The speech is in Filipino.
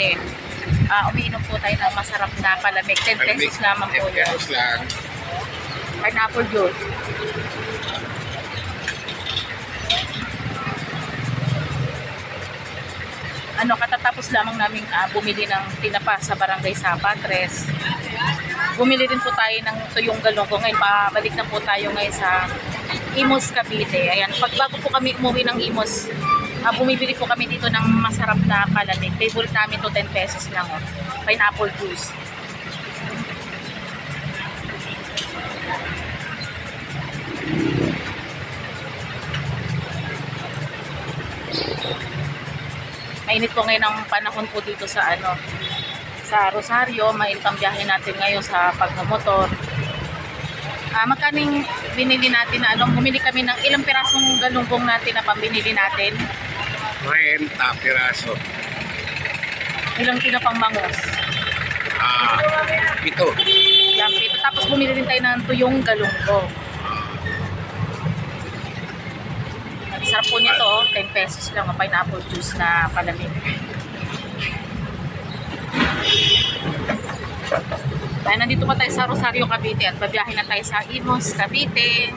Cavite. Umiinom po tayo ng masarap na palamig. 10 pesos naman po 10 yan. pesos lang. Pineapple juice. Katatapos lamang namin bumili ng tinapa sa Barangay Sapatres. Bumili din po tayo ng tuyong galonggo. Ngayon, pabalik na po tayo ngayon sa Imus, Cavite. Ayan, bago po kami umuwi ng Imus, bumibili po kami dito ng masarap na palamig. Favorite namin to 10 pesos lang. Pineapple juice. Mainit po ngayon ang panahon po dito sa sa Rosario. Mainit ang biyahe natin ngayon sa pagmumotor. Magkaning binili natin na bumili kami ng ilang pirasong galunggong natin na pambinili natin. 30 piraso. Ilang tinapang mangos. Ito. Yan, ito. Tapos bumili din tayo ng tuyong galunggong. Sarap po nito, 10 pesos lang ang pineapple juice na palamig. Ay, nandito pa tayo sa Rosario, Cavite at babiyahin na tayo sa Imus, Cavite.